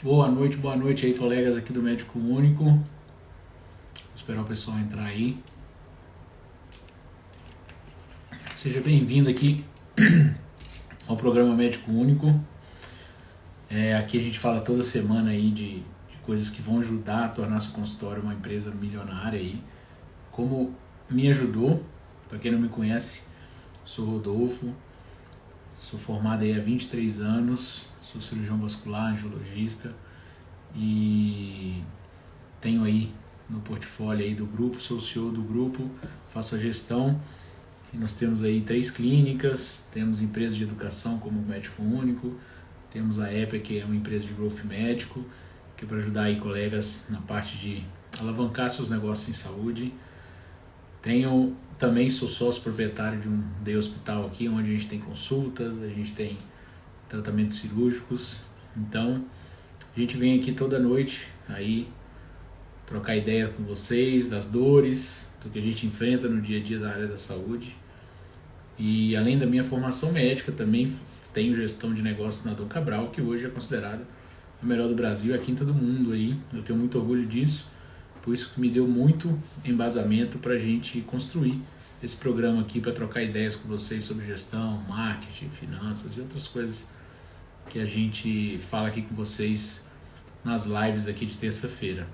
Boa noite aí, colegas aqui do Médico Único. Vou esperar o pessoal entrar aí. Seja bem-vindo aqui ao programa Médico Único. Aqui a gente fala toda semana aí de coisas que vão ajudar a tornar seu consultório uma empresa milionária aí. Como me ajudou, para quem não me conhece, sou Rodolfo, sou formado aí há 23 anos, sou cirurgião vascular, angiologista e tenho aí no portfólio aí do grupo, sou o CEO do grupo, faço a gestão e nós temos aí 3 clínicas, temos empresas de educação como o Médico Único, temos a EPA, que é uma empresa de growth médico, que é para ajudar aí colegas na parte de alavancar seus negócios em saúde. Também sou sócio proprietário de um day hospital aqui, onde a gente tem consultas, a gente tem tratamentos cirúrgicos. Então, a gente vem aqui toda noite aí trocar ideia com vocês das dores, do que a gente enfrenta no dia a dia da área da saúde. E além da minha formação médica, também tenho gestão de negócios na Dom Cabral, que hoje é considerada a melhor do Brasil, a quinta do mundo aí. Eu tenho muito orgulho disso, por isso que me deu muito embasamento para a gente construir esse programa aqui, para trocar ideias com vocês sobre gestão, marketing, finanças e outras coisas que a gente fala aqui com vocês nas lives aqui de terça-feira.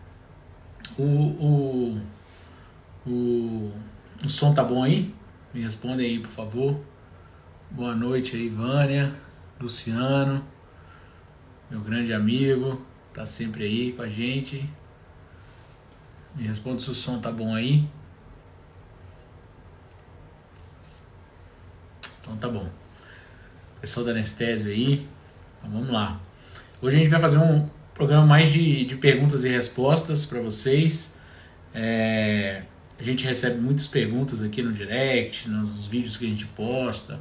O som tá bom aí? Me respondem aí, por favor. Boa noite aí, Vânia, Luciano, meu grande amigo, tá sempre aí com a gente. Me responde se o som tá bom aí. Então tá bom. Pessoal da Anestésio aí, então vamos lá. Hoje a gente vai fazer um programa mais de perguntas e respostas para vocês. A gente recebe muitas perguntas aqui no direct, nos vídeos que a gente posta.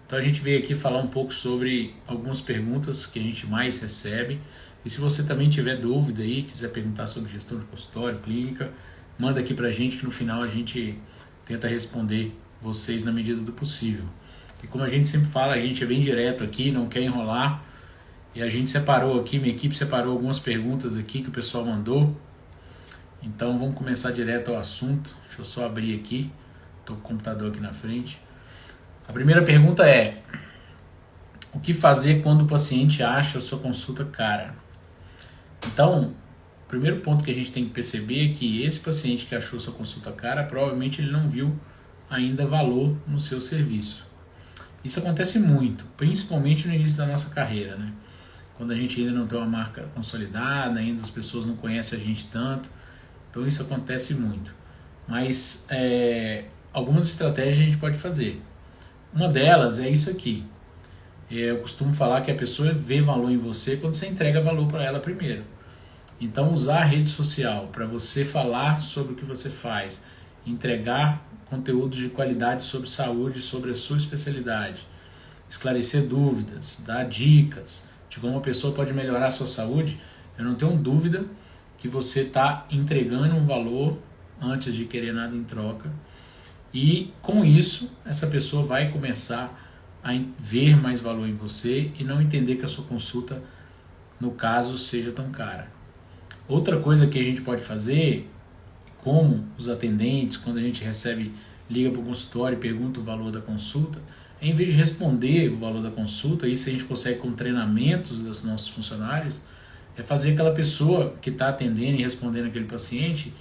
Então a gente veio aqui falar um pouco sobre algumas perguntas que a gente mais recebe. E se você também tiver dúvida aí, quiser perguntar sobre gestão de consultório, clínica, manda aqui pra gente que no final a gente tenta responder vocês na medida do possível. E como a gente sempre fala, a gente é bem direto aqui, não quer enrolar. E a gente separou aqui, minha equipe separou algumas perguntas aqui que o pessoal mandou. Então vamos começar direto ao assunto. Deixa eu só abrir aqui. Estou com o computador aqui na frente. A primeira pergunta é: o que fazer quando o paciente acha a sua consulta cara? Então, o primeiro ponto que a gente tem que perceber é que esse paciente que achou sua consulta cara, provavelmente ele não viu ainda valor no seu serviço. Isso acontece muito, principalmente no início da nossa carreira, né? Quando a gente ainda não tem uma marca consolidada, ainda as pessoas não conhecem a gente tanto. Então isso acontece muito. Mas algumas estratégias a gente pode fazer. Uma delas é isso aqui. Eu costumo falar que a pessoa vê valor em você quando você entrega valor para ela primeiro. Então usar a rede social para você falar sobre o que você faz, entregar conteúdos de qualidade sobre saúde, sobre a sua especialidade, esclarecer dúvidas, dar dicas de como a pessoa pode melhorar a sua saúde, eu não tenho dúvida que você está entregando um valor antes de querer nada em troca. E com isso, essa pessoa vai começar a ver mais valor em você e não entender que a sua consulta, no caso, seja tão cara. Outra coisa que a gente pode fazer, como os atendentes, quando a gente liga para o consultório e pergunta o valor da consulta, em vez de responder o valor da consulta, isso a gente consegue com treinamentos dos nossos funcionários, é fazer aquela pessoa que está atendendo e respondendo aquele paciente,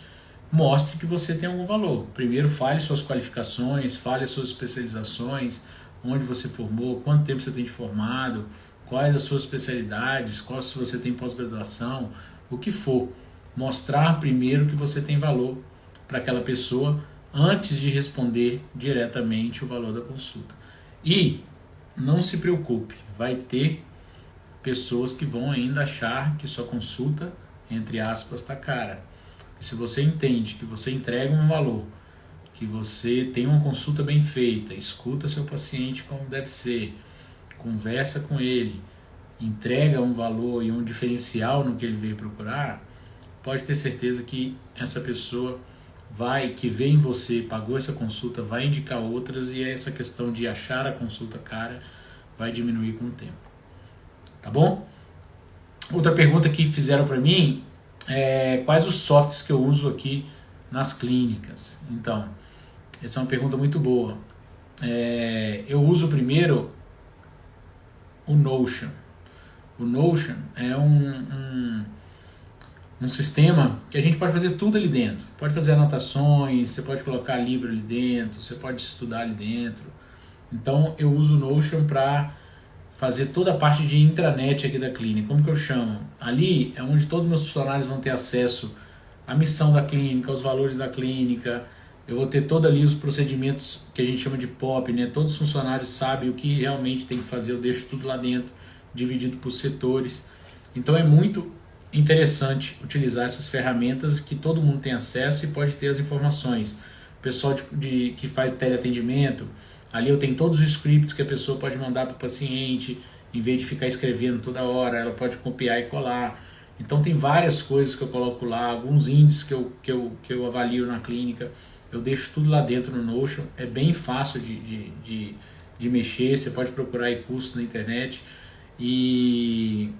mostre que você tem algum valor. Primeiro fale suas qualificações, fale as suas especializações, onde você formou, quanto tempo você tem de formado, quais as suas especialidades, qual se você tem pós-graduação, o que for. Mostrar primeiro que você tem valor para aquela pessoa antes de responder diretamente o valor da consulta. E não se preocupe, vai ter pessoas que vão ainda achar que sua consulta, entre aspas, está cara. E se você entende que você entrega um valor, que você tem uma consulta bem feita, escuta seu paciente como deve ser, conversa com ele, entrega um valor e um diferencial no que ele veio procurar, pode ter certeza que essa pessoa que vê em você, pagou essa consulta, vai indicar outras e essa questão de achar a consulta cara vai diminuir com o tempo. Tá bom? Outra pergunta que fizeram para mim é quais os softwares que eu uso aqui nas clínicas. Então, essa é uma pergunta muito boa. Eu uso primeiro o Notion. O Notion é um sistema que a gente pode fazer tudo ali dentro. Pode fazer anotações, você pode colocar livro ali dentro, você pode estudar ali dentro. Então eu uso o Notion para fazer toda a parte de intranet aqui da clínica. Como que eu chamo? Ali é onde todos os meus funcionários vão ter acesso à missão da clínica, aos valores da clínica. Eu vou ter todo ali os procedimentos que a gente chama de POP, né? Todos os funcionários sabem o que realmente tem que fazer, eu deixo tudo lá dentro, dividido por setores. Então é muito interessante utilizar essas ferramentas que todo mundo tem acesso e pode ter as informações. O pessoal que faz teleatendimento, ali eu tenho todos os scripts que a pessoa pode mandar para o paciente, em vez de ficar escrevendo toda hora, ela pode copiar e colar. Então tem várias coisas que eu coloco lá, alguns índices que eu avalio na clínica, eu deixo tudo lá dentro no Notion, é bem fácil de mexer, você pode procurar aí cursos na internet e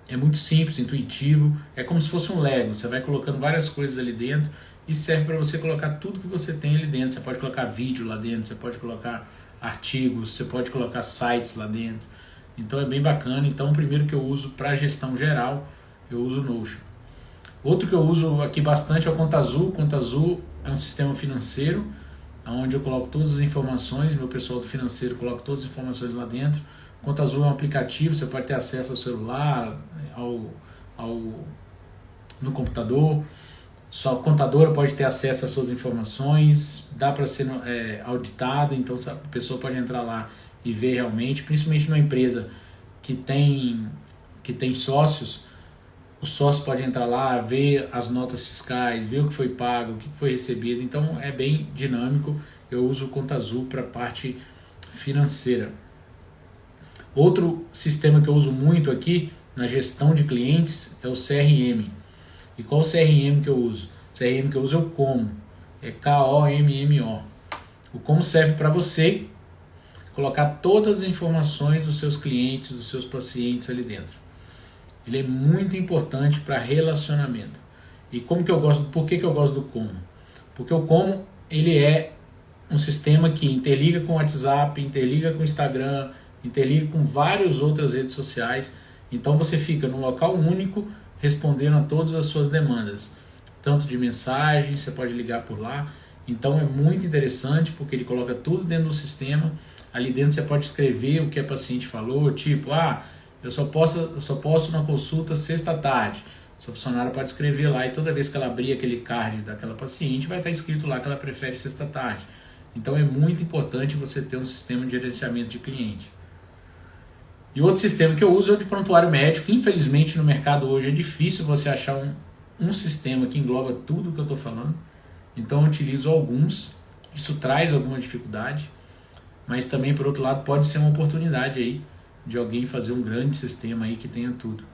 é muito simples, intuitivo, é como se fosse um Lego, você vai colocando várias coisas ali dentro e serve para você colocar tudo que você tem ali dentro. Você pode colocar vídeo lá dentro, você pode colocar artigos, você pode colocar sites lá dentro, então é bem bacana. Então o primeiro que eu uso para gestão geral, eu uso o Notion. Outro que eu uso aqui bastante é o Conta Azul. Conta Azul é um sistema financeiro, onde eu coloco todas as informações, meu pessoal do financeiro coloca todas as informações lá dentro. Conta Azul é um aplicativo, você pode ter acesso ao celular, no computador. Sua contadora pode ter acesso às suas informações, dá para ser auditado, então a pessoa pode entrar lá e ver realmente, principalmente numa empresa que tem sócios, os sócios podem entrar lá, ver as notas fiscais, ver o que foi pago, o que foi recebido, então é bem dinâmico. Eu uso o Conta Azul para a parte financeira. Outro sistema que eu uso muito aqui na gestão de clientes é o CRM. E qual CRM que eu uso? O CRM que eu uso é o Como, é K-O-M-M-O. O Como serve para você colocar todas as informações dos seus clientes, dos seus pacientes ali dentro. Ele é muito importante para relacionamento. E por que eu gosto do Como? Porque o Como ele é um sistema que interliga com o WhatsApp, interliga com o Instagram, interliga com várias outras redes sociais. Então você fica num local único respondendo a todas as suas demandas, tanto de mensagem, você pode ligar por lá. Então é muito interessante porque ele coloca tudo dentro do sistema. Ali dentro você pode escrever o que a paciente falou, tipo, eu só posso na consulta sexta à tarde. Sua funcionária pode escrever lá e toda vez que ela abrir aquele card daquela paciente vai estar escrito lá que ela prefere sexta à tarde. Então é muito importante você ter um sistema de gerenciamento de cliente. E outro sistema que eu uso é o de prontuário médico. Infelizmente no mercado hoje é difícil você achar um sistema que engloba tudo o que eu estou falando. Então eu utilizo alguns, isso traz alguma dificuldade, mas também por outro lado pode ser uma oportunidade aí de alguém fazer um grande sistema aí que tenha tudo.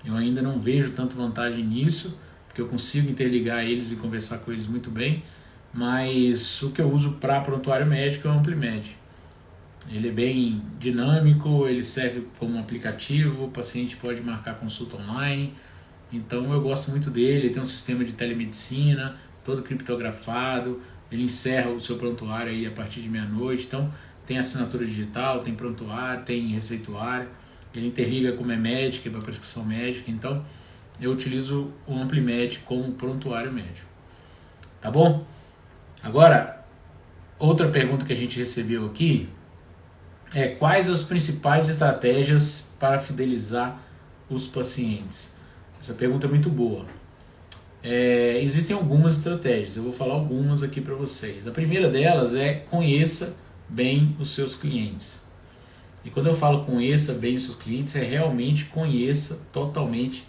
Eu ainda não vejo tanto vantagem nisso, porque eu consigo interligar eles e conversar com eles muito bem, mas o que eu uso para prontuário médico é o Amplimed. Ele é bem dinâmico, ele serve como um aplicativo, o paciente pode marcar consulta online, então eu gosto muito dele. Ele tem um sistema de telemedicina, todo criptografado, ele encerra o seu prontuário aí a partir de meia-noite, então tem assinatura digital, tem prontuário, tem receituário, ele interliga com o Memed, que é para prescrição médica, então eu utilizo o Amplimed como prontuário médico. Tá bom? Agora, outra pergunta que a gente recebeu aqui é quais as principais estratégias para fidelizar os pacientes? Essa pergunta é muito boa. Existem algumas estratégias, eu vou falar algumas aqui para vocês. A primeira delas é conheça bem os seus clientes. E quando eu falo conheça bem os seus clientes, é realmente conheça totalmente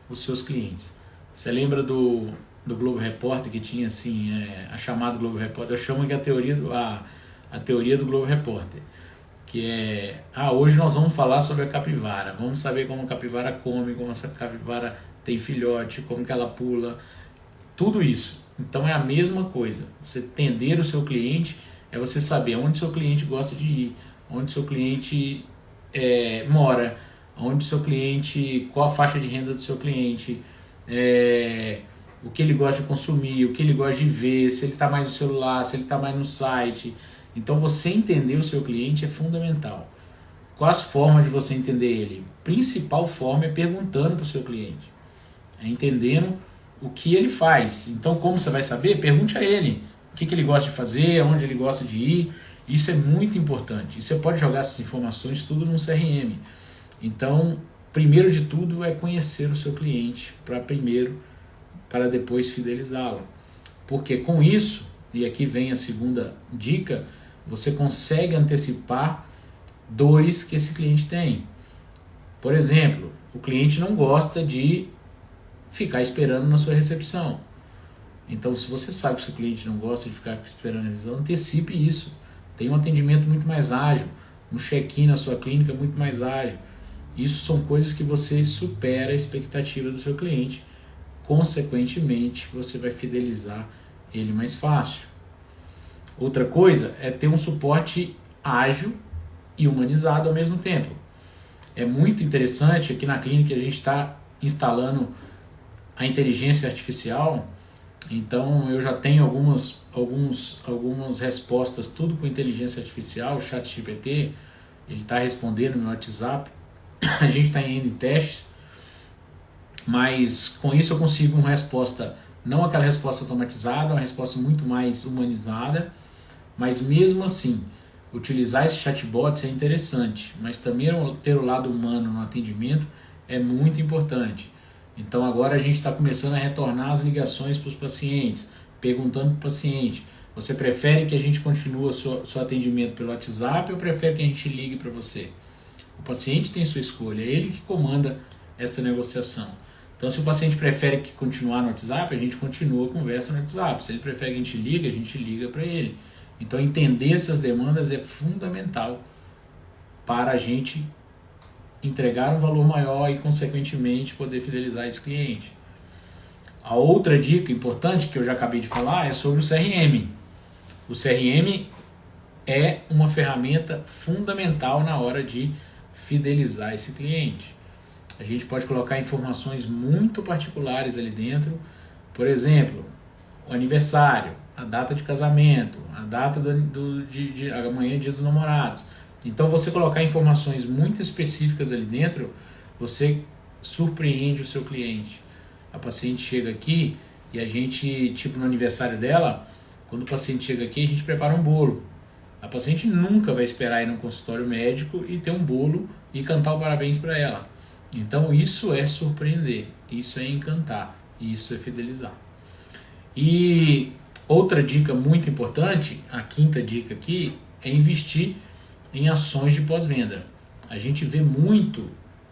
os seus clientes. Você lembra do Globo Repórter que tinha assim, a chamada Globo Repórter? Eu chamo de a teoria do Globo Repórter, que é, hoje nós vamos falar sobre a capivara, vamos saber como a capivara come, como essa capivara tem filhote, como que ela pula, tudo isso. Então é a mesma coisa, você entender o seu cliente é você saber onde seu cliente gosta de ir, onde seu cliente mora, onde o seu cliente, qual a faixa de renda do seu cliente, o que ele gosta de consumir, o que ele gosta de ver, se ele está mais no celular, se ele está mais no site. Então você entender o seu cliente é fundamental. Quais formas de você entender ele? A principal forma é perguntando para o seu cliente, é entendendo o que ele faz. Então como você vai saber? Pergunte a ele o que ele gosta de fazer, aonde ele gosta de ir. Isso é muito importante. E você pode jogar essas informações tudo no CRM. Então, primeiro de tudo é conhecer o seu cliente para depois fidelizá-lo. Porque com isso, e aqui vem a segunda dica, você consegue antecipar dores que esse cliente tem. Por exemplo, o cliente não gosta de ficar esperando na sua recepção. Então, se você sabe que o seu cliente não gosta de ficar esperando na recepção, antecipe isso. Tem um atendimento muito mais ágil, um check-in na sua clínica muito mais ágil. Isso são coisas que você supera a expectativa do seu cliente. Consequentemente, você vai fidelizar ele mais fácil. Outra coisa é ter um suporte ágil e humanizado ao mesmo tempo. É muito interessante, aqui na clínica a gente está instalando a inteligência artificial. Então eu já tenho algumas respostas, tudo com inteligência artificial. O ChatGPT, ele está respondendo no meu WhatsApp. A gente está indo em testes, mas com isso eu consigo uma resposta, não aquela resposta automatizada, uma resposta muito mais humanizada. Mas mesmo assim, utilizar esse chatbot é interessante, mas também ter o lado humano no atendimento é muito importante. Então agora a gente está começando a retornar as ligações para os pacientes, perguntando para o paciente: você prefere que a gente continue o seu atendimento pelo WhatsApp ou prefere que a gente ligue para você? O paciente tem sua escolha, é ele que comanda essa negociação. Então se o paciente prefere que continuar no WhatsApp, a gente continua a conversa no WhatsApp. Se ele prefere que a gente liga para ele. Então entender essas demandas é fundamental para a gente entregar um valor maior e, consequentemente, poder fidelizar esse cliente. A outra dica importante que eu já acabei de falar é sobre o CRM. O CRM é uma ferramenta fundamental na hora de fidelizar esse cliente. A gente pode colocar informações muito particulares ali dentro. Por exemplo, o aniversário, a data de casamento, a data de amanhã, dia dos namorados. Então, você colocar informações muito específicas ali dentro, você surpreende o seu cliente. A paciente chega aqui e a gente, tipo no aniversário dela, quando o paciente chega aqui, a gente prepara um bolo. A paciente nunca vai esperar ir no consultório médico e ter um bolo e cantar o parabéns para ela. Então, isso é surpreender, isso é encantar, isso é fidelizar. E outra dica muito importante, a quinta dica aqui, é investir em ações de pós-venda. A gente vê muito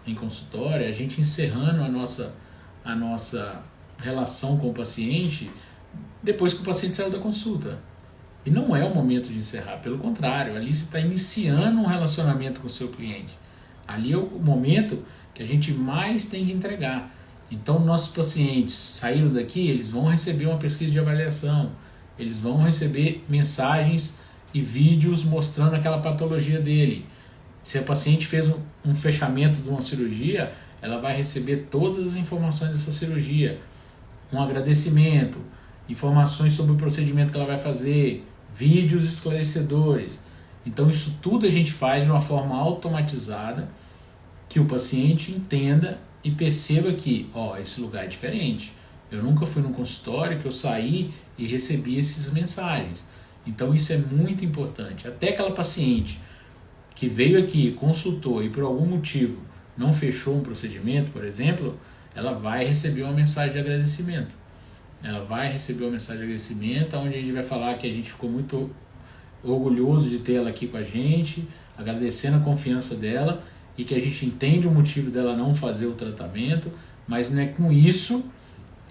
em consultório, a gente encerrando a nossa relação com o paciente depois que o paciente saiu da consulta. E não é o momento de encerrar, pelo contrário, ali você está iniciando um relacionamento com o seu cliente. Ali é o momento que a gente mais tem de entregar. Então, nossos pacientes saíram daqui, eles vão receber uma pesquisa de avaliação, eles vão receber mensagens e vídeos mostrando aquela patologia dele. Se a paciente fez um fechamento de uma cirurgia, ela vai receber todas as informações dessa cirurgia, um agradecimento, informações sobre o procedimento que ela vai fazer, vídeos esclarecedores. Então isso tudo a gente faz de uma forma automatizada, que o paciente entenda e perceba que, esse lugar é diferente. Eu nunca fui num consultório que eu saí e recebi essas mensagens. Então isso é muito importante. Até aquela paciente que veio aqui, consultou e por algum motivo não fechou um procedimento, por exemplo, ela vai receber uma mensagem de agradecimento. Ela vai receber uma mensagem de agradecimento, onde a gente vai falar que a gente ficou muito orgulhoso de ter ela aqui com a gente, agradecendo a confiança dela e que a gente entende o motivo dela não fazer o tratamento, mas não é com isso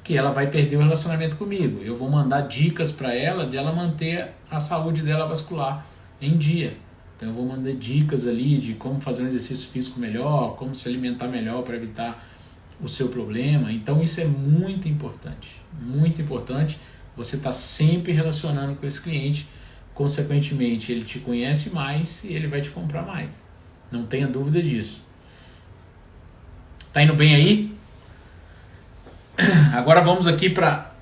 que ela vai perder o relacionamento comigo. Eu vou mandar dicas para ela de ela manter a saúde dela vascular em dia. Então eu vou mandar dicas ali de como fazer um exercício físico melhor, como se alimentar melhor para evitar o seu problema. Então isso é muito importante. Muito importante. Você está sempre relacionando com esse cliente. Consequentemente, ele te conhece mais e ele vai te comprar mais. Não tenha dúvida disso. Tá indo bem aí? Agora vamos aqui para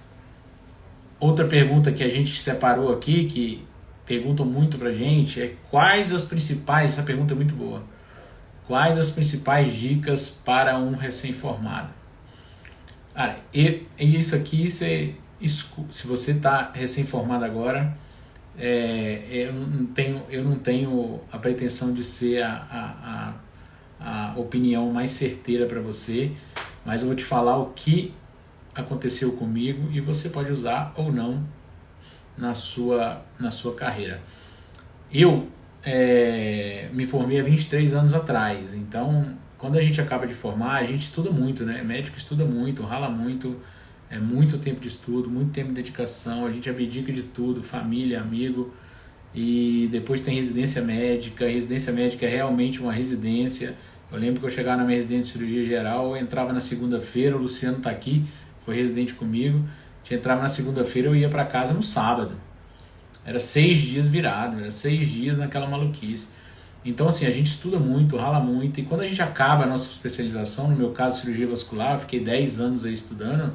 outra pergunta que a gente separou aqui, que perguntam muito pra gente, é quais as principais, essa pergunta é muito boa, quais as principais dicas para um recém-formado? Cara, isso aqui, se você está recém-formado agora, eu não tenho a pretensão de ser a opinião mais certeira para você, mas eu vou te falar o que aconteceu comigo e você pode usar ou não na sua carreira. Eu me formei há 23 anos atrás, então quando a gente acaba de formar, a gente estuda muito, né? Médico estuda muito, rala muito, é muito tempo de estudo, muito tempo de dedicação, a gente abdica de tudo, família, amigo, e depois tem residência médica é realmente uma residência. Eu lembro que eu chegava na minha residência de cirurgia geral, eu entrava na segunda-feira, o Luciano está aqui, foi residente comigo, entrava na segunda-feira, eu ia para casa no sábado. Era 6 dias virado, era 6 dias naquela maluquice. Então assim, a gente estuda muito, rala muito, e quando a gente acaba a nossa especialização, no meu caso cirurgia vascular, eu fiquei 10 anos aí estudando,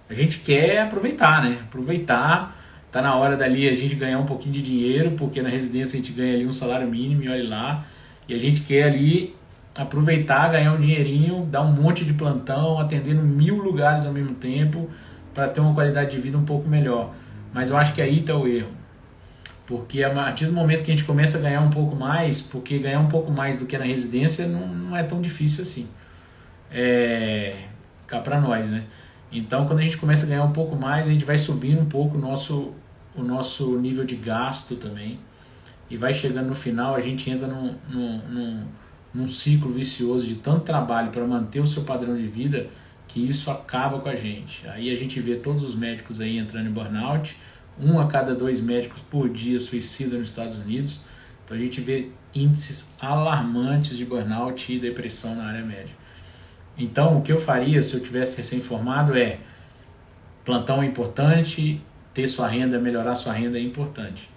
a gente quer aproveitar, né? Aproveitar, tá na hora dali a gente ganhar um pouquinho de dinheiro, porque na residência a gente ganha ali um salário mínimo, e olha lá, e a gente quer ali aproveitar, ganhar um dinheirinho, dar um monte de plantão, atendendo 1000 lugares ao mesmo tempo, para ter uma qualidade de vida um pouco melhor. Mas eu acho que aí está o erro. Porque a partir do momento que a gente começa a ganhar um pouco mais, porque ganhar um pouco mais do que na residência não é tão difícil assim. Cá para nós, né? Então, quando a gente começa a ganhar um pouco mais, a gente vai subindo um pouco o nosso nível de gasto também. E vai chegando no final, a gente entra num ciclo vicioso de tanto trabalho para manter o seu padrão de vida, que isso acaba com a gente. Aí a gente vê todos os médicos aí entrando em burnout, 1 a cada 2 médicos por dia suicida nos Estados Unidos. Então a gente vê índices alarmantes de burnout e depressão na área médica. Então o que eu faria se eu tivesse recém-formado é: plantão é importante, ter sua renda, melhorar sua renda é importante.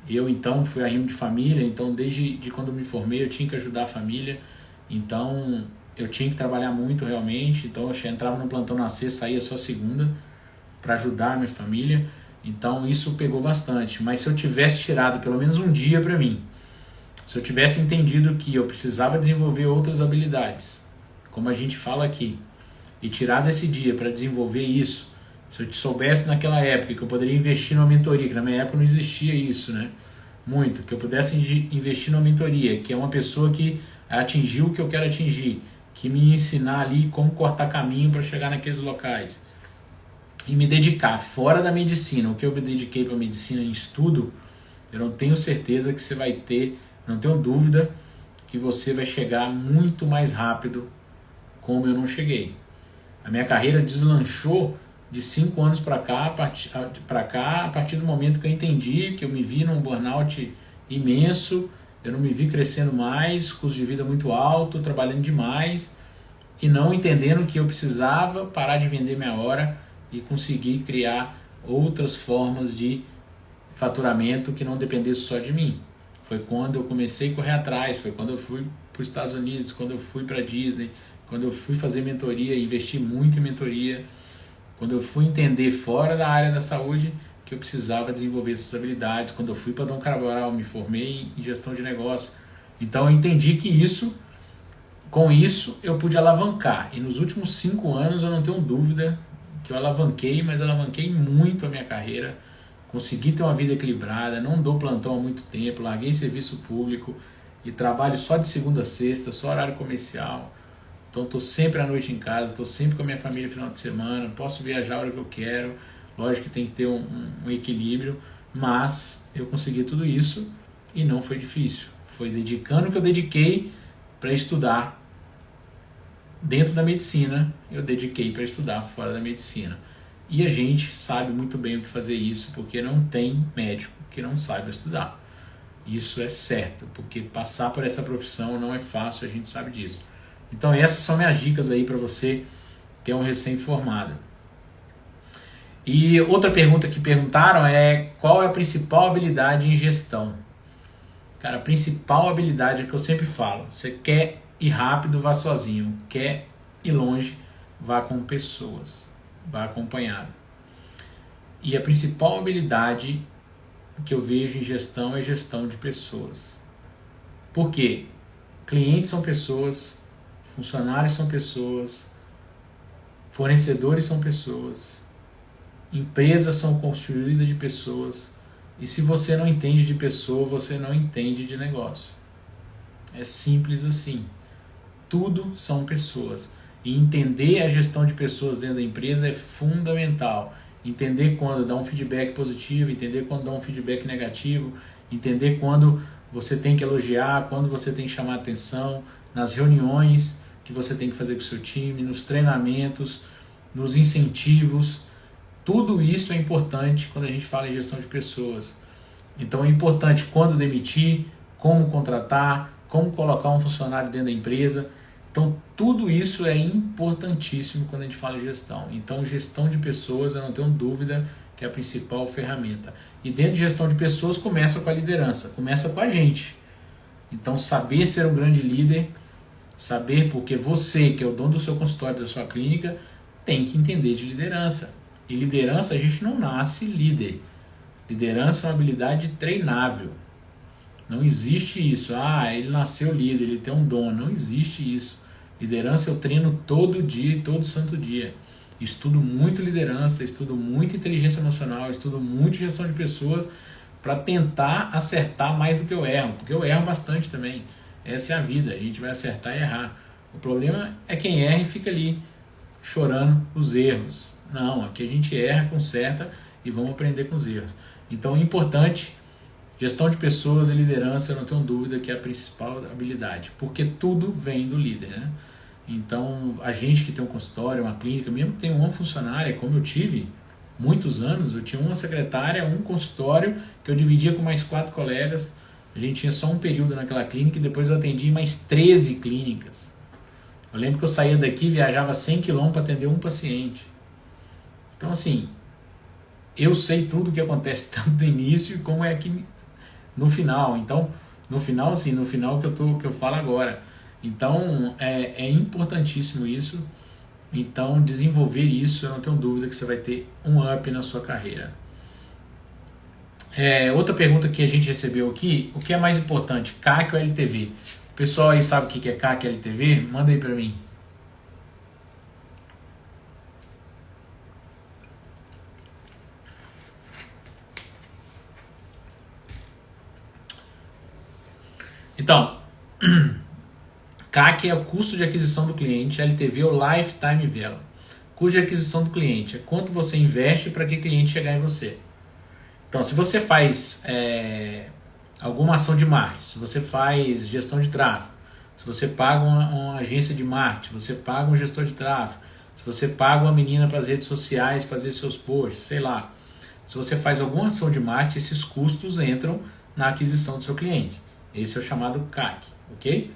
Eu então fui arrimo de família, então desde quando eu me formei eu tinha que ajudar a família, então eu tinha que trabalhar muito realmente, então eu entrava no plantão na sexta, saía só segunda para ajudar a minha família. Então isso pegou bastante, mas se eu tivesse tirado pelo menos um dia para mim, se eu tivesse entendido que eu precisava desenvolver outras habilidades, como a gente fala aqui, e tirado esse dia para desenvolver isso, se eu soubesse naquela época que eu poderia investir numa mentoria, que na minha época não existia isso, né? Muito, que eu pudesse investir numa mentoria, que é uma pessoa que atingiu o que eu quero atingir, que me ensinar ali como cortar caminho para chegar naqueles locais, e me dedicar fora da medicina, o que eu me dediquei para a medicina em estudo, eu não tenho certeza que você vai ter, não tenho dúvida que você vai chegar muito mais rápido como eu não cheguei. A minha carreira deslanchou de 5 anos para cá, a partir do momento que eu entendi que eu me vi num burnout imenso, eu não me vi crescendo mais, custo de vida muito alto, trabalhando demais, e não entendendo que eu precisava parar de vender minha hora e conseguir criar outras formas de faturamento que não dependesse só de mim. Foi quando eu comecei a correr atrás, foi quando eu fui para os Estados Unidos, quando eu fui para a Disney, quando eu fui fazer mentoria, investi muito em mentoria, quando eu fui entender fora da área da saúde que eu precisava desenvolver essas habilidades, quando eu fui para Dom Cabral, me formei em gestão de negócio. Então eu entendi que com isso eu pude alavancar, e nos últimos 5 anos eu não tenho dúvida que eu alavanquei, mas alavanquei muito a minha carreira, consegui ter uma vida equilibrada, não dou plantão há muito tempo, larguei serviço público e trabalho só de segunda a sexta, só horário comercial. Então estou sempre à noite em casa, estou sempre com a minha família no final de semana, posso viajar a hora que eu quero, lógico que tem que ter um equilíbrio, mas eu consegui tudo isso e não foi difícil. Foi dedicando o que eu dediquei para estudar dentro da medicina, eu dediquei para estudar fora da medicina. E a gente sabe muito bem o que fazer isso, porque não tem médico que não saiba estudar. Isso é certo, porque passar por essa profissão não é fácil, a gente sabe disso. Então essas são minhas dicas aí para você que é um recém-formado. E outra pergunta que perguntaram é: qual é a principal habilidade em gestão? Cara, a principal habilidade é que eu sempre falo: você quer ir rápido, vá sozinho. Quer ir longe, vá com pessoas, vá acompanhado. E a principal habilidade que eu vejo em gestão é gestão de pessoas. Por quê? Clientes são pessoas, funcionários são pessoas, fornecedores são pessoas, empresas são construídas de pessoas, e se você não entende de pessoa, você não entende de negócio. É simples assim. Tudo são pessoas. E entender a gestão de pessoas dentro da empresa é fundamental. Entender quando dá um feedback positivo, entender quando dá um feedback negativo, entender quando você tem que elogiar, quando você tem que chamar atenção, nas reuniões que você tem que fazer com o seu time, nos treinamentos, nos incentivos. Tudo isso é importante quando a gente fala em gestão de pessoas. Então é importante quando demitir, como contratar, como colocar um funcionário dentro da empresa. Então tudo isso é importantíssimo quando a gente fala em gestão. Então gestão de pessoas, eu não tenho dúvida que é a principal ferramenta. E dentro de gestão de pessoas começa com a liderança, começa com a gente. Então saber ser um grande líder, saber porque você, que é o dono do seu consultório, da sua clínica, tem que entender de liderança. E liderança, a gente não nasce líder. Liderança é uma habilidade treinável. Não existe isso. Ele nasceu líder, ele tem um dom. Não existe isso. Liderança eu treino todo dia, todo santo dia. Estudo muito liderança, estudo muito inteligência emocional, estudo muito gestão de pessoas para tentar acertar mais do que eu erro. Porque eu erro bastante também. Essa é a vida, a gente vai acertar e errar. O problema é quem erra e fica ali chorando os erros. Não, aqui a gente erra, conserta e vamos aprender com os erros. Então é importante, gestão de pessoas e liderança, eu não tenho dúvida que é a principal habilidade, porque tudo vem do líder, né? Então a gente que tem um consultório, uma clínica, mesmo que tenha uma funcionária, como eu tive muitos anos, eu tinha uma secretária, um consultório que eu dividia com mais 4 colegas, a gente tinha só um período naquela clínica e depois eu atendi mais 13 clínicas. Eu lembro que eu saía daqui e viajava 100 km para atender um paciente. Então, assim, eu sei tudo o que acontece tanto no início como é aqui no final. Então, no final, assim, no final que eu falo agora. Então, é importantíssimo isso. Então, desenvolver isso, eu não tenho dúvida que você vai ter um up na sua carreira. Outra pergunta que a gente recebeu aqui, o que é mais importante, CAC ou LTV? O pessoal aí sabe o que é CAC e LTV? Manda aí para mim. Então, CAC é o custo de aquisição do cliente, LTV é o Lifetime Value. Custo de aquisição do cliente é quanto você investe para que o cliente chegar em você. Então, se você faz alguma ação de marketing, se você faz gestão de tráfego, se você paga uma agência de marketing, você paga um gestor de tráfego, se você paga uma menina para as redes sociais fazer seus posts, sei lá. Se você faz alguma ação de marketing, esses custos entram na aquisição do seu cliente. Esse é o chamado CAC, ok?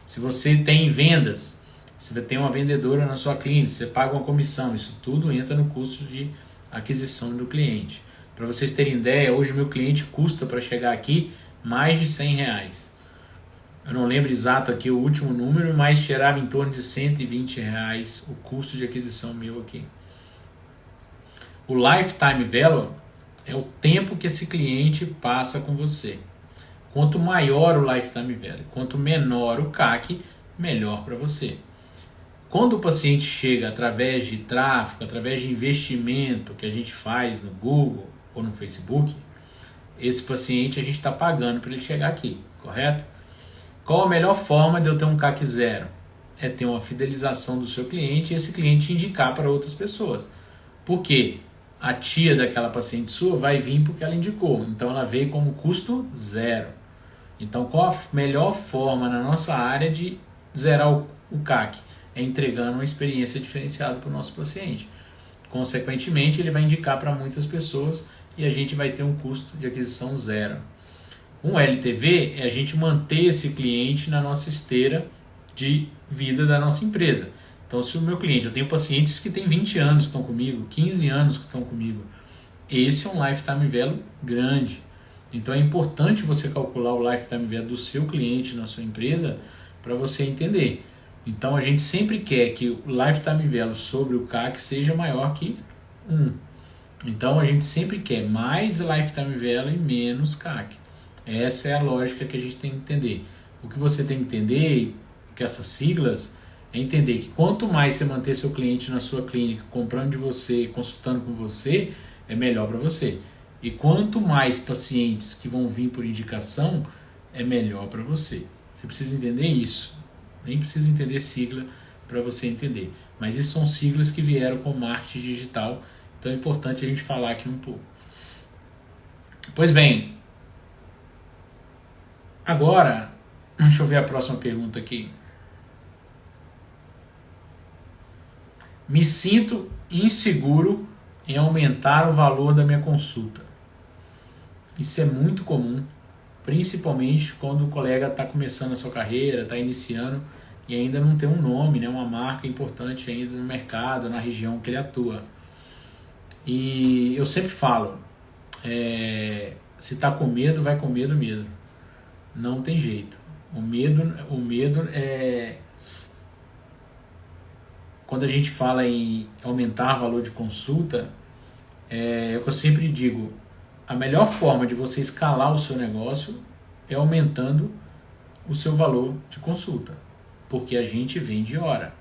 Se você tem vendas, se você tem uma vendedora na sua clínica, você paga uma comissão, isso tudo entra no custo de aquisição do cliente. Para vocês terem ideia, hoje meu cliente custa para chegar aqui mais de R$100. Eu não lembro exato aqui o último número, mas gerava em torno de R$120 o custo de aquisição meu aqui. O Lifetime Value é o tempo que esse cliente passa com você. Quanto maior o Lifetime Value, quanto menor o CAC, melhor para você. Quando o paciente chega através de tráfego, através de investimento que a gente faz no Google ou no Facebook, esse paciente a gente está pagando para ele chegar aqui, correto? Qual a melhor forma de eu ter um CAC zero? É ter uma fidelização do seu cliente e esse cliente indicar para outras pessoas. Por quê? A tia daquela paciente sua vai vir porque ela indicou, então ela veio como custo zero. Então, qual a melhor forma na nossa área de zerar o CAC? É entregando uma experiência diferenciada para o nosso paciente. Consequentemente, ele vai indicar para muitas pessoas e a gente vai ter um custo de aquisição zero. Um LTV é a gente manter esse cliente na nossa esteira de vida da nossa empresa. Então, se o meu cliente, eu tenho pacientes que têm 20 anos que estão comigo, 15 anos que estão comigo, esse é um Lifetime Value grande. Então é importante você calcular o Lifetime Value do seu cliente na sua empresa para você entender. Então a gente sempre quer que o Lifetime Value sobre o CAC seja maior que 1. Então a gente sempre quer mais Lifetime Value e menos CAC. Essa é a lógica que a gente tem que entender. O que você tem que entender, que essas siglas, é entender que quanto mais você manter seu cliente na sua clínica, comprando de você, consultando com você, é melhor para você. E quanto mais pacientes que vão vir por indicação, é melhor para você. Você precisa entender isso. Nem precisa entender sigla para você entender. Mas isso são siglas que vieram com o marketing digital. Então é importante a gente falar aqui um pouco. Pois bem, agora, deixa eu ver a próxima pergunta aqui. Me sinto inseguro em aumentar o valor da minha consulta. Isso é muito comum, principalmente quando o colega está começando a sua carreira, está iniciando e ainda não tem um nome, né, uma marca importante ainda no mercado, na região que ele atua. E eu sempre falo, se está com medo, vai com medo mesmo. Não tem jeito. O medo é... Quando a gente fala em aumentar o valor de consulta, é o que eu sempre digo, a melhor forma de você escalar o seu negócio é aumentando o seu valor de consulta, porque a gente vende hora.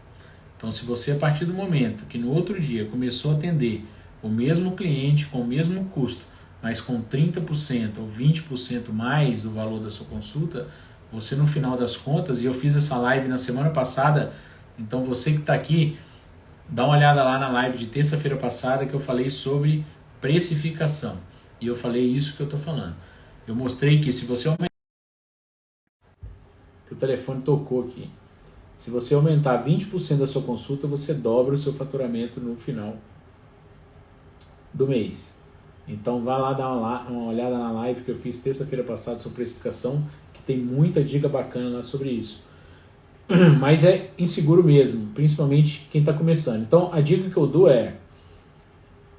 Então, se você, a partir do momento que no outro dia começou a atender o mesmo cliente com o mesmo custo, mas com 30% ou 20% mais o valor da sua consulta, você, no final das contas, e eu fiz essa live na semana passada, então você que está aqui, dá uma olhada lá na live de terça-feira passada que eu falei sobre precificação. E eu falei isso que eu estou falando. Eu mostrei que se você aumentar... O telefone tocou aqui. Se você aumentar 20% da sua consulta, você dobra o seu faturamento no final do mês. Então vá lá dar uma olhada na live que eu fiz terça-feira passada sobre precificação, que tem muita dica bacana lá sobre isso. Mas é inseguro mesmo, principalmente quem está começando. Então a dica que eu dou é: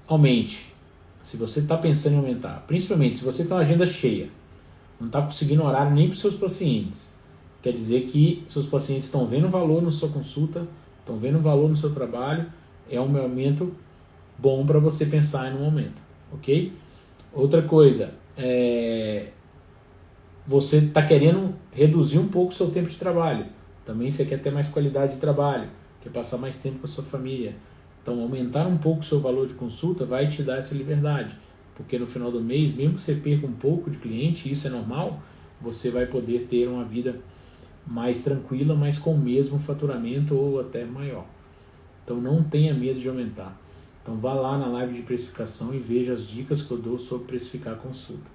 aumente. Se você está pensando em aumentar, principalmente se você tem uma agenda cheia, não está conseguindo horário nem para os seus pacientes, quer dizer que seus pacientes estão vendo valor na sua consulta, estão vendo valor no seu trabalho, é um momento bom para você pensar em um aumento, ok? Outra coisa, você está querendo reduzir um pouco o seu tempo de trabalho, também você quer ter mais qualidade de trabalho, quer passar mais tempo com a sua família. Então, aumentar um pouco o seu valor de consulta vai te dar essa liberdade, porque no final do mês, mesmo que você perca um pouco de cliente, isso é normal, você vai poder ter uma vida mais tranquila, mas com o mesmo faturamento ou até maior. Então, não tenha medo de aumentar. Então, vá lá na live de precificação e veja as dicas que eu dou sobre precificar a consulta.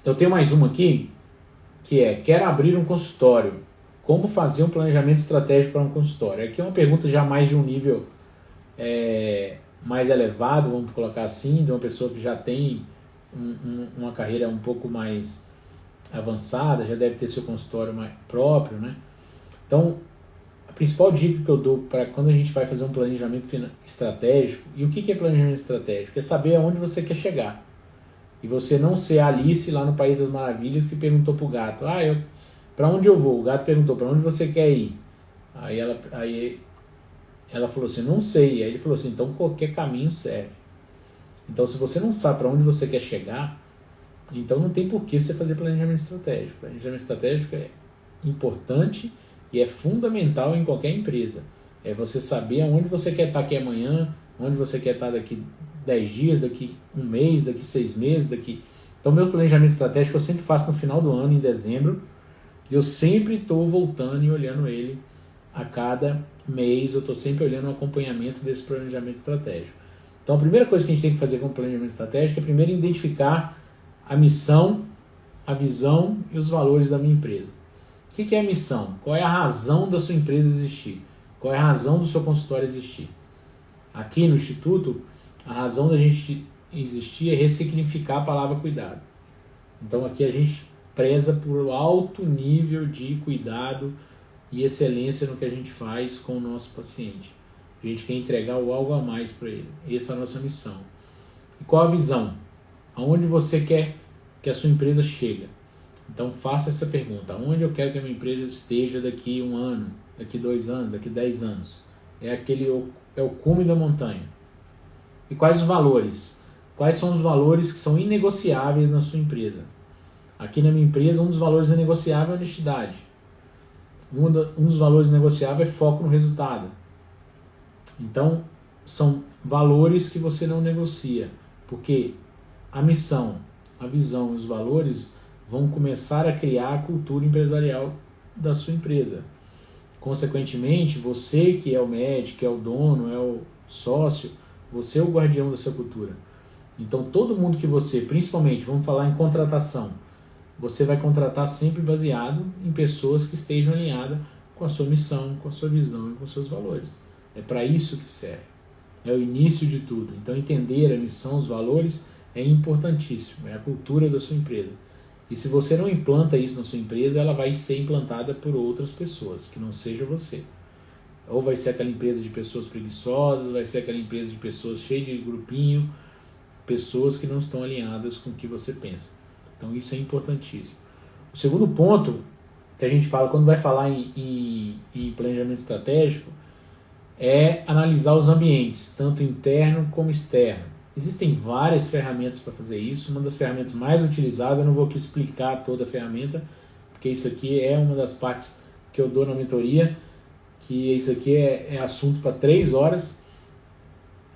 Eu tenho mais uma aqui, que é: quero abrir um consultório. Como fazer um planejamento estratégico para um consultório? Aqui é uma pergunta já mais de um nível mais elevado, vamos colocar assim, de uma pessoa que já tem uma carreira um pouco mais avançada, já deve ter seu consultório mais próprio, né? Então, a principal dica que eu dou para quando a gente vai fazer um planejamento estratégico, e o que é planejamento estratégico? É saber aonde você quer chegar. E você não ser a Alice lá no País das Maravilhas que perguntou pro gato: para onde eu vou? O gato perguntou: para onde você quer ir? Aí ela falou assim: não sei. Aí ele falou assim: então qualquer caminho serve. Então, se você não sabe para onde você quer chegar, então não tem por que você fazer planejamento estratégico. Planejamento estratégico é importante e é fundamental em qualquer empresa. É você saber aonde você quer estar aqui amanhã, onde você quer estar daqui 10 dias, daqui um mês, daqui 6 meses, daqui... Então, meu planejamento estratégico eu sempre faço no final do ano, em dezembro, e eu sempre estou voltando e olhando ele a cada mês, eu estou sempre olhando o acompanhamento desse planejamento estratégico. Então, a primeira coisa que a gente tem que fazer com o planejamento estratégico é primeiro identificar a missão, a visão e os valores da minha empresa. O que é a missão? Qual é a razão da sua empresa existir? Qual é a razão do seu consultório existir? Aqui no Instituto, a razão da gente existir é ressignificar a palavra cuidado. Então, aqui a gente preza por alto nível de cuidado e excelência no que a gente faz com o nosso paciente. A gente quer entregar algo a mais para ele. Essa é a nossa missão. E qual a visão? Aonde você quer que a sua empresa chegue? Então faça essa pergunta: onde eu quero que a minha empresa esteja daqui 1 ano, daqui 2 anos, daqui 10 anos? É o cume da montanha. E quais os valores? Quais são os valores que são inegociáveis na sua empresa? Aqui na minha empresa, um dos valores inegociáveis é a honestidade. Um dos valores negociáveis é foco no resultado. Então, são valores que você não negocia, porque a missão, a visão e os valores vão começar a criar a cultura empresarial da sua empresa. Consequentemente, você que é o médico, que é o dono, é o sócio, você é o guardião dessa cultura. Então, todo mundo que você, principalmente, vamos falar em contratação, você vai contratar sempre baseado em pessoas que estejam alinhadas com a sua missão, com a sua visão e com os seus valores. É para isso que serve. É o início de tudo. Então, entender a missão, os valores, é importantíssimo. É a cultura da sua empresa. E se você não implanta isso na sua empresa, ela vai ser implantada por outras pessoas, que não seja você. Ou vai ser aquela empresa de pessoas preguiçosas, vai ser aquela empresa de pessoas cheias de grupinho, pessoas que não estão alinhadas com o que você pensa. Então isso é importantíssimo. O segundo ponto que a gente fala quando vai falar em planejamento estratégico é analisar os ambientes, tanto interno como externo. Existem várias ferramentas para fazer isso. Uma das ferramentas mais utilizadas, eu não vou aqui explicar toda a ferramenta, porque isso aqui é uma das partes que eu dou na mentoria, que isso aqui é assunto para 3 horas.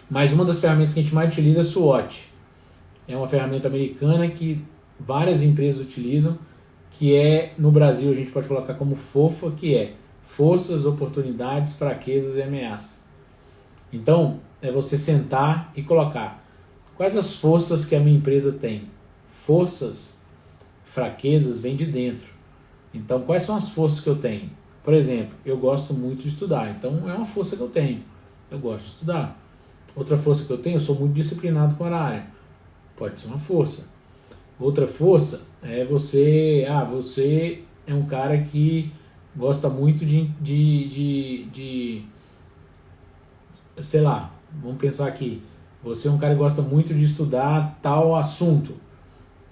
Mas uma das ferramentas que a gente mais utiliza é a SWOT. É uma ferramenta americana que várias empresas utilizam, que é, no Brasil a gente pode colocar como FOFA, que é forças, oportunidades, fraquezas e ameaças. Então, é você sentar e colocar quais as forças que a minha empresa tem. Forças, fraquezas vêm de dentro. Então, quais são as forças que eu tenho? Por exemplo, eu gosto muito de estudar, então é uma força que eu tenho. Eu gosto de estudar. Outra força que eu tenho, eu sou muito disciplinado com o horário. Pode ser uma força. Outra força é você é um cara que gosta muito sei lá, vamos pensar aqui, você é um cara que gosta muito de estudar tal assunto,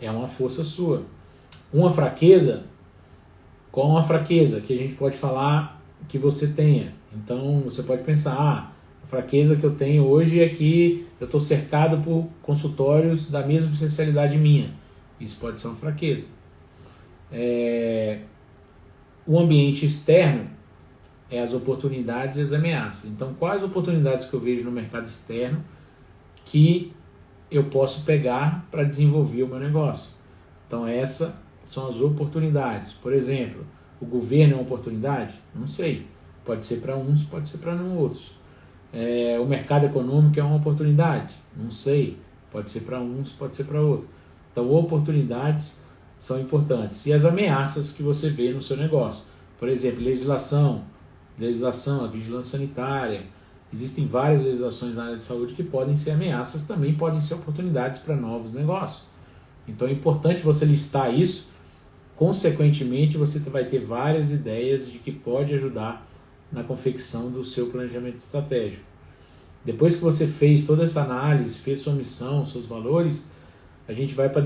é uma força sua. Uma fraqueza, qual é uma fraqueza que a gente pode falar que você tenha? Então você pode pensar, a fraqueza que eu tenho hoje é que eu estou cercado por consultórios da mesma especialidade minha. Isso pode ser uma fraqueza. O ambiente externo é as oportunidades e as ameaças. Então, quais oportunidades que eu vejo no mercado externo que eu posso pegar para desenvolver o meu negócio? Então, essas são as oportunidades. Por exemplo, o governo é uma oportunidade? Não sei. Pode ser para uns, pode ser para outros. O mercado econômico é uma oportunidade? Não sei. Pode ser para uns, pode ser para outros. Então, oportunidades são importantes. E as ameaças que você vê no seu negócio. Por exemplo, legislação, a vigilância sanitária. Existem várias legislações na área de saúde que podem ser ameaças, também podem ser oportunidades para novos negócios. Então é importante você listar isso. Consequentemente, você vai ter várias ideias de que pode ajudar na confecção do seu planejamento estratégico. Depois que você fez toda essa análise, fez sua missão, seus valores, a gente vai para a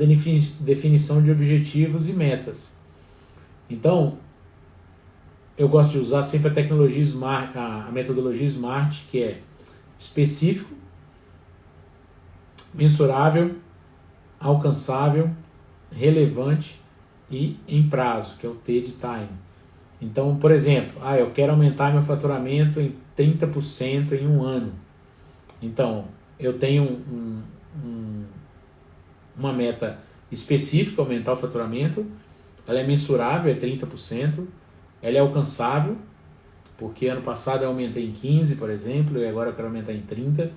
definição de objetivos e metas. Então, eu gosto de usar sempre a tecnologia SMART, a metodologia SMART, que é específico, mensurável, alcançável, relevante e em prazo, que é o T de time. Então, por exemplo, eu quero aumentar meu faturamento em 30% em 1 ano. Então, eu tenho uma meta específica, aumentar o faturamento, ela é mensurável, é 30%, ela é alcançável, porque ano passado eu aumentei em 15%, por exemplo, e agora eu quero aumentar em 30%,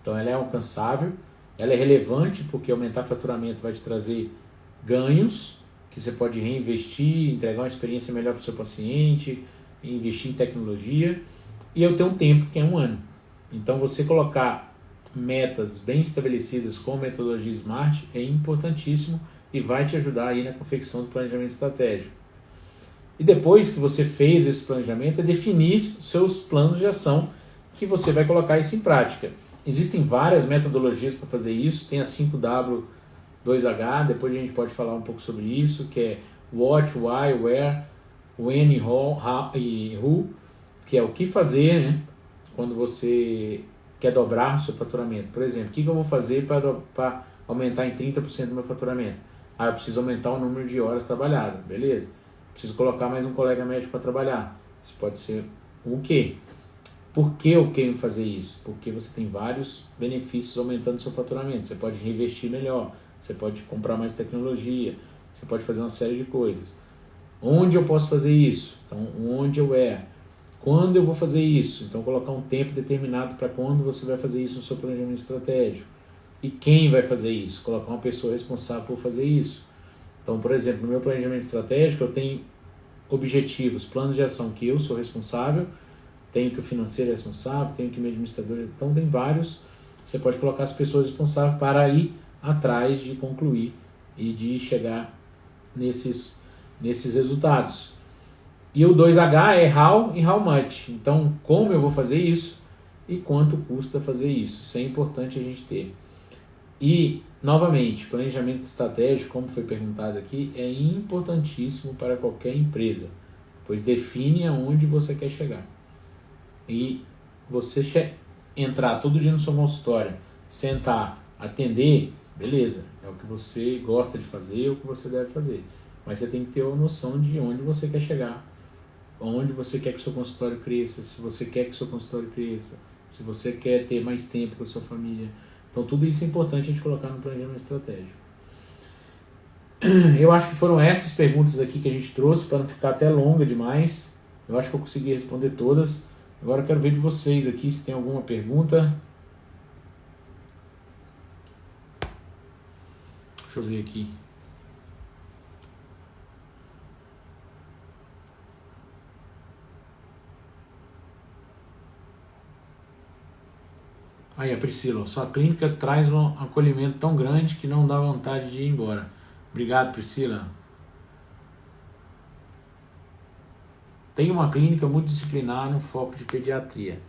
então ela é alcançável, ela é relevante, porque aumentar faturamento vai te trazer ganhos, que você pode reinvestir, entregar uma experiência melhor para o seu paciente, investir em tecnologia, e eu tenho um tempo que é 1 ano. Então você colocar metas bem estabelecidas com a metodologia SMART é importantíssimo e vai te ajudar aí na confecção do planejamento estratégico. E depois que você fez esse planejamento, é definir seus planos de ação que você vai colocar isso em prática. Existem várias metodologias para fazer isso, tem a 5W2H, depois a gente pode falar um pouco sobre isso, que é what, why, where, when e who, que é o que fazer, né? Quando você quer dobrar o seu faturamento. Por exemplo, o que eu vou fazer para aumentar em 30% do meu faturamento? Eu preciso aumentar o número de horas trabalhadas, beleza? Preciso colocar mais um colega médico para trabalhar. Isso pode ser o quê? Por que eu quero fazer isso? Porque você tem vários benefícios aumentando o seu faturamento. Você pode reinvestir melhor, você pode comprar mais tecnologia, você pode fazer uma série de coisas. Onde eu posso fazer isso? Então, onde eu é? Quando eu vou fazer isso? Então, colocar um tempo determinado para quando você vai fazer isso no seu planejamento estratégico. E quem vai fazer isso? Colocar uma pessoa responsável por fazer isso. Então, por exemplo, no meu planejamento estratégico, eu tenho objetivos, planos de ação que eu sou responsável, tenho que o financeiro é responsável, tenho que o meu administrador, então tem vários. Você pode colocar as pessoas responsáveis para ir atrás de concluir e de chegar nesses resultados. E o 2H é how e how much. Então, como eu vou fazer isso e quanto custa fazer isso. Isso é importante a gente ter. E, novamente, planejamento estratégico, como foi perguntado aqui, é importantíssimo para qualquer empresa, pois define aonde você quer chegar. E você entrar todo dia no seu consultório, sentar, atender, beleza, é o que você gosta de fazer, é o que você deve fazer. Mas você tem que ter uma noção de onde você quer chegar, onde você quer que o seu consultório cresça, se você quer que o seu consultório cresça, se você quer ter mais tempo com a sua família. Então tudo isso é importante a gente colocar no planejamento estratégico. Eu acho que foram essas perguntas aqui que a gente trouxe, para não ficar até longa demais. Eu acho que eu consegui responder todas. Agora eu quero ver de vocês aqui se tem alguma pergunta. Deixa eu ver aqui. Aí a Priscila, sua clínica traz um acolhimento tão grande que não dá vontade de ir embora. Obrigado, Priscila. Tem uma clínica multidisciplinar no foco de pediatria.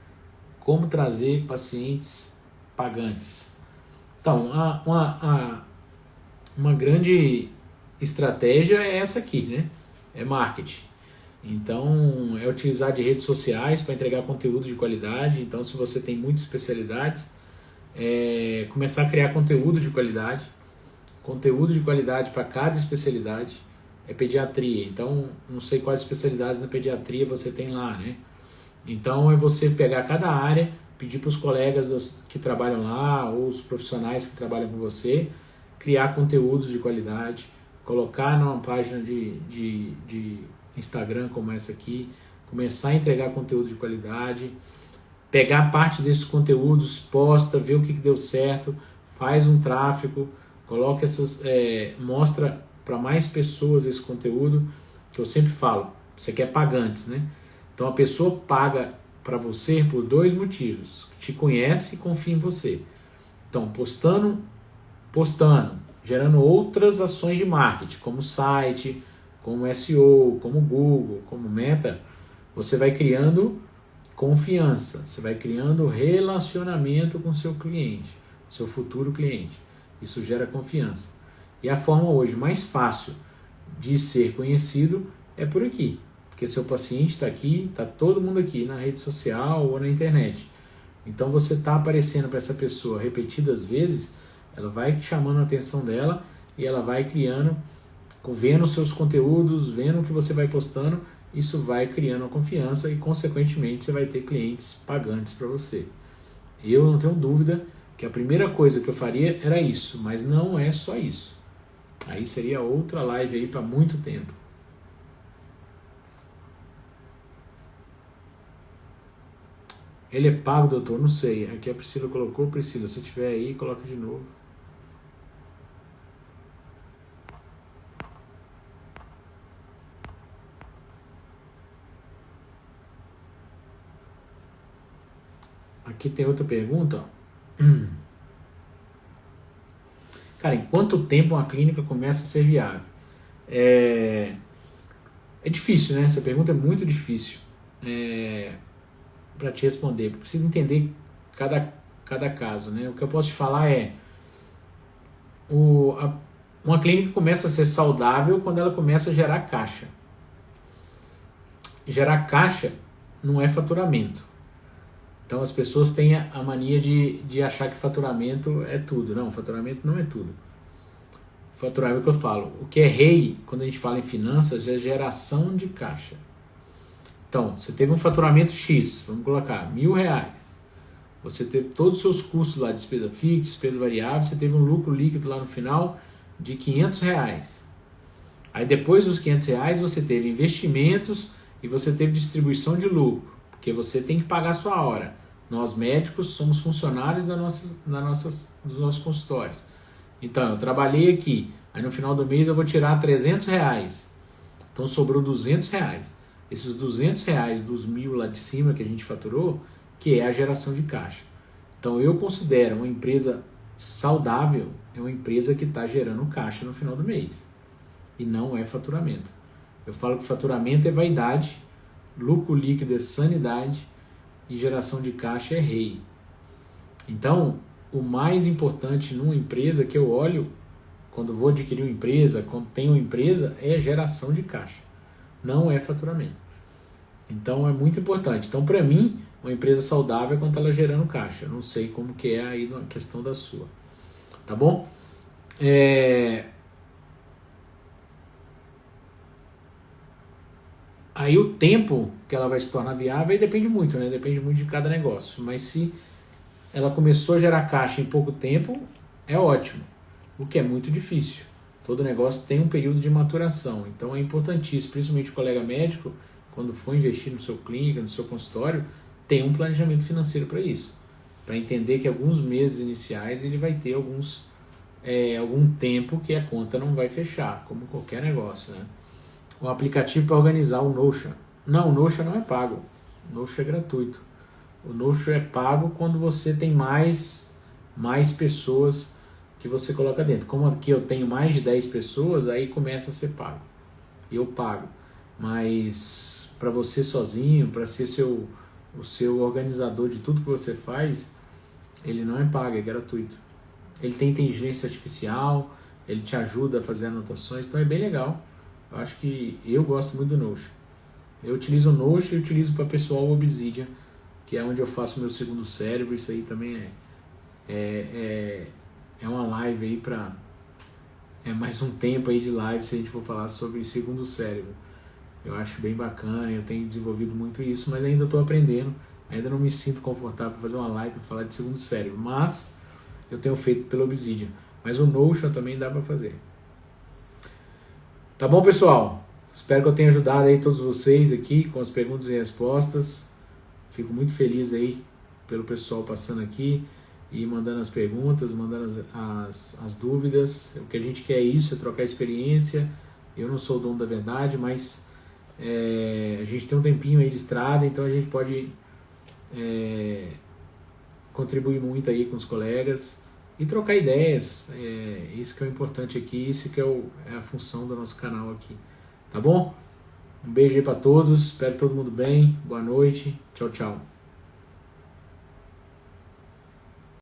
Como trazer pacientes pagantes? Então, uma grande estratégia é essa aqui, né? É marketing. Então, é utilizar de redes sociais para entregar conteúdo de qualidade. Então, se você tem muitas especialidades, começar a criar conteúdo de qualidade para cada especialidade. É pediatria, então não sei quais especialidades na pediatria você tem lá, né? Então é você pegar cada área, pedir para os colegas que trabalham lá, ou os profissionais que trabalham com você, criar conteúdos de qualidade, colocar numa página de Instagram como essa aqui, começar a entregar conteúdo de qualidade, pegar parte desses conteúdos, posta, ver o que deu certo, faz um tráfego, coloca mostra para mais pessoas esse conteúdo, que eu sempre falo, você quer pagantes, né? Então a pessoa paga para você por dois motivos: te conhece e confia em você. Então postando, gerando outras ações de marketing, como site, como SEO, como Google, como Meta, você vai criando confiança, você vai criando relacionamento com seu cliente, seu futuro cliente. Isso gera confiança. E a forma hoje mais fácil de ser conhecido é por aqui. Porque seu paciente está aqui, está todo mundo aqui na rede social ou na internet. Então você está aparecendo para essa pessoa repetidas vezes, ela vai chamando a atenção dela e ela vai criando, vendo os seus conteúdos, vendo o que você vai postando, isso vai criando a confiança e consequentemente você vai ter clientes pagantes para você. Eu não tenho dúvida que a primeira coisa que eu faria era isso, mas não é só isso. Aí seria outra live aí para muito tempo. Ele é pago, doutor? Não sei. Aqui a Priscila colocou. Priscila, se tiver aí, coloca de novo. Aqui tem outra pergunta. Cara, em quanto tempo uma clínica começa a ser viável? É difícil, né? Essa pergunta é muito difícil para te responder. Precisa entender cada caso, né? O que eu posso te falar é Uma clínica começa a ser saudável quando ela começa a gerar caixa. Gerar caixa não é faturamento. Então as pessoas têm a mania de achar que faturamento é tudo. Não, faturamento não é tudo. Faturamento é o que eu falo. O que é rei, quando a gente fala em finanças, é geração de caixa. Então, você teve um faturamento X, vamos colocar R$1.000. Você teve todos os seus custos lá, despesa fixa, despesa variável, você teve um lucro líquido lá no final de R$500. Aí depois dos R$500 você teve investimentos e você teve distribuição de lucro, porque você tem que pagar a sua hora. Nós médicos somos funcionários dos nossos consultórios. Então eu trabalhei aqui, aí no final do mês eu vou tirar R$300. Então sobrou R$200. Esses R$200 dos 1.000 lá de cima que a gente faturou, que é a geração de caixa. Então eu considero uma empresa saudável, é uma empresa que está gerando caixa no final do mês. E não é faturamento. Eu falo que faturamento é vaidade, lucro líquido é sanidade e geração de caixa é rei. Então, o mais importante numa empresa que eu olho, quando vou adquirir uma empresa, quando tenho uma empresa, é geração de caixa. Não é faturamento. Então, é muito importante. Então, para mim, uma empresa saudável é quando ela gerando caixa. Não sei como que é aí na questão da sua. Tá bom? Aí o tempo que ela vai se tornar viável aí depende muito, né? Depende muito de cada negócio. Mas se ela começou a gerar caixa em pouco tempo, é ótimo. O que é muito difícil. Todo negócio tem um período de maturação. Então é importantíssimo, principalmente o colega médico, quando for investir no seu clínica, no seu consultório, tem um planejamento financeiro para isso. Para entender que alguns meses iniciais ele vai ter algum tempo que a conta não vai fechar, como qualquer negócio, né? O aplicativo para organizar o Notion. Não, o Notion não é pago. O Notion é gratuito. O Notion é pago quando você tem mais pessoas que você coloca dentro. Como aqui eu tenho mais de 10 pessoas, aí começa a ser pago. Eu pago. Mas para você sozinho, para ser o seu organizador de tudo que você faz, ele não é pago, é gratuito. Ele tem inteligência artificial, ele te ajuda a fazer anotações, então é bem legal. Eu acho que eu gosto muito do Notion. Eu utilizo o Notion e utilizo para pessoal o Obsidian, que é onde eu faço o meu segundo cérebro. Isso aí também é uma live aí para... É mais um tempo aí de live se a gente for falar sobre segundo cérebro. Eu acho bem bacana, eu tenho desenvolvido muito isso, mas ainda estou aprendendo. Ainda não me sinto confortável para fazer uma live para falar de segundo cérebro, mas eu tenho feito pelo Obsidian. Mas o Notion também dá para fazer. Tá bom, pessoal? Espero que eu tenha ajudado aí todos vocês aqui com as perguntas e respostas. Fico muito feliz aí pelo pessoal passando aqui e mandando as perguntas, mandando as dúvidas. O que a gente quer é isso, é trocar experiência. Eu não sou o dono da verdade, mas a gente tem um tempinho aí de estrada, então a gente pode contribuir muito aí com os colegas e trocar ideias. Isso que é o importante aqui, isso que é a função do nosso canal aqui. Tá bom? Um beijo aí para todos, espero todo mundo bem, boa noite, tchau, tchau.